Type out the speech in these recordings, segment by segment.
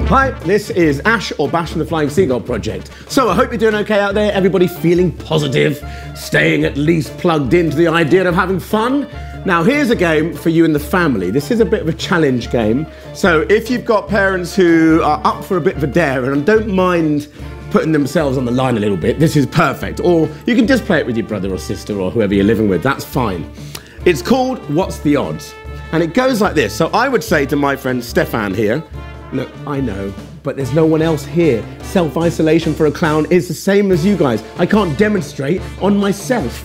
Hi, this is Ash or Bash from the Flying Seagull Project. So I hope you're doing okay out there, everybody feeling positive, staying at least plugged into the idea of having fun. Now here's a game for you and the family. This is a bit of a challenge game. So if you've got parents who are up for a bit of a dare and don't mind putting themselves on the line a little bit, this is perfect. Or you can just play it with your brother or sister or whoever you're living with, that's fine. It's called What's the Odds? And it goes like this. So I would say to my friend Stefan here, look, I know, but there's no one else here. Self-isolation for a clown is the same as you guys. I can't demonstrate on myself.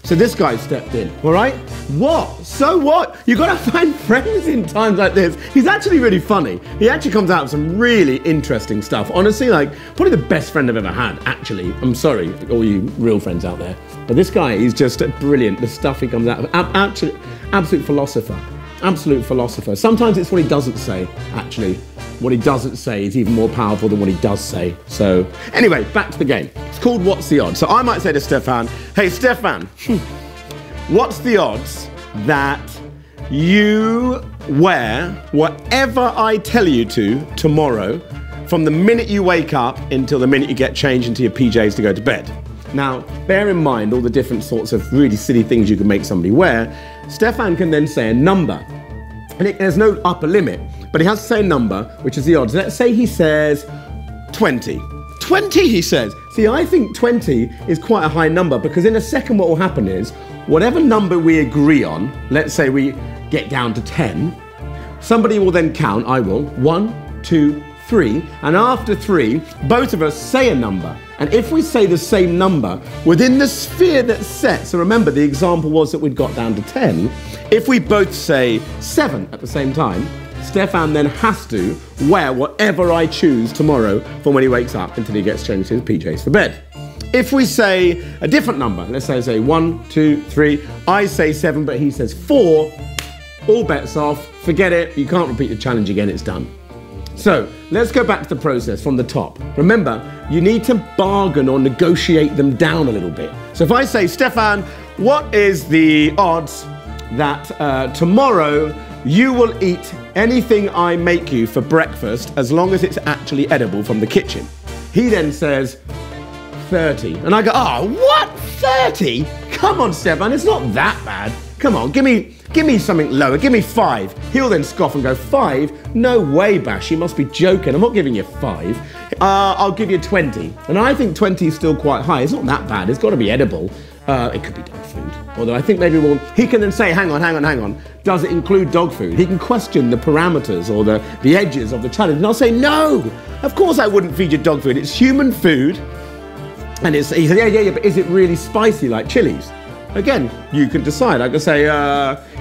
So this guy stepped in, all right? What? So what? You gotta find friends in times like this. He's actually really funny. He actually comes out with some really interesting stuff. Honestly, like, probably the best friend I've ever had, actually. I'm sorry, all you real friends out there. But this guy is just brilliant. The stuff he comes out with, absolute philosopher. Absolute philosopher. Sometimes it's what he doesn't say, actually. What he doesn't say is even more powerful than what he does say. So, anyway, back to the game. It's called What's the Odds? So I might say to Stefan, hey, Stefan, what's the odds that you wear whatever I tell you to tomorrow from the minute you wake up until the minute you get changed into your PJs to go to bed? Now, bear in mind all the different sorts of really silly things you can make somebody wear. Stefan can then say a number. And there's no upper limit, but he has to say a number, which is the odds. Let's say he says 20. 20, he says. See, I think 20 is quite a high number because in a second what will happen is, whatever number we agree on, let's say we get down to 10, somebody will then count, I will, 1, 2, 3, and after 3, both of us say a number. And if we say the same number within the sphere that's set, so remember the example was that we'd got down to 10, if we both say 7 at the same time, Stefan then has to wear whatever I choose tomorrow from when he wakes up until he gets changed to his PJs for bed. If we say a different number, let's say 1, 2, 3, I say 7, but he says 4, all bets off, forget it, you can't repeat the challenge again, it's done. So, let's go back to the process from the top. Remember, you need to bargain or negotiate them down a little bit. So if I say, Stefan, what is the odds that tomorrow you will eat anything I make you for breakfast as long as it's actually edible from the kitchen? He then says, 30. And I go, oh, what? 30? Come on, Stefan, it's not that bad. Come on, give me something lower, give me 5. He'll then scoff and go, 5? No way, Bash, you must be joking. I'm not giving you 5. I'll give you 20. And I think 20 is still quite high. It's not that bad, it's got to be edible. It could be dog food. Although I think maybe he can then say, hang on. Does it include dog food? He can question the parameters or the edges of the challenge. And I'll say, no, of course I wouldn't feed you dog food. It's human food. And he said, yeah, but is it really spicy like chilies? Again, you can decide. I could say,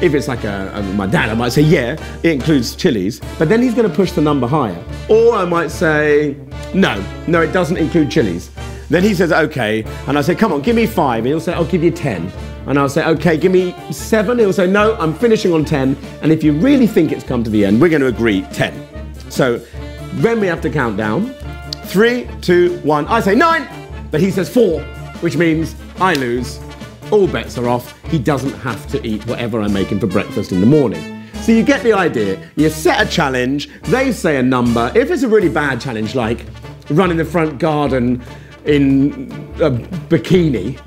if it's like my dad, I might say, yeah, it includes chilies, but then he's going to push the number higher. Or I might say, no, it doesn't include chilies. Then he says, okay, and I say, come on, give me 5. And he'll say, I'll give you 10. And I'll say, okay, give me 7. He'll say, no, I'm finishing on 10. And if you really think it's come to the end, we're going to agree 10. So then we have to count down. 3, 2, 1. I say 9, but he says 4, which means I lose. All bets are off. He doesn't have to eat whatever I make him for breakfast in the morning. So you get the idea. You set a challenge, they say a number. If it's a really bad challenge, like run in the front garden in a bikini,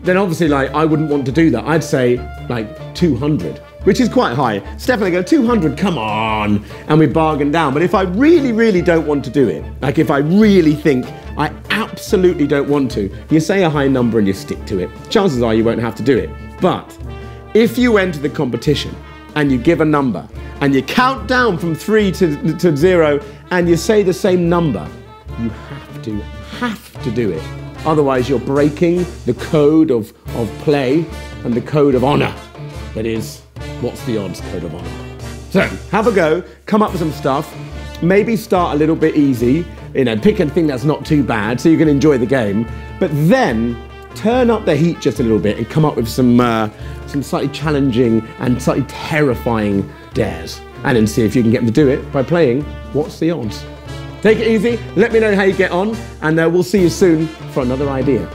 then obviously like I wouldn't want to do that. I'd say like 200, which is quite high. Stefan, they go, 200, come on. And we bargain down. But if I really, really don't want to do it, like if I really think I absolutely don't want to, you say a high number and you stick to it. Chances are you won't have to do it. But if you enter the competition and you give a number and you count down from 3 to 0 and you say the same number, you have to do it. Otherwise you're breaking the code of play and the code of honor. That is, what's the odds code of honor? So have a go, come up with some stuff, maybe start a little bit easy, pick a thing that's not too bad so you can enjoy the game, but then turn up the heat just a little bit and come up with some slightly challenging and slightly terrifying dares. And then see if you can get them to do it by playing What's the Odds? Take it easy, let me know how you get on, and we'll see you soon for another idea.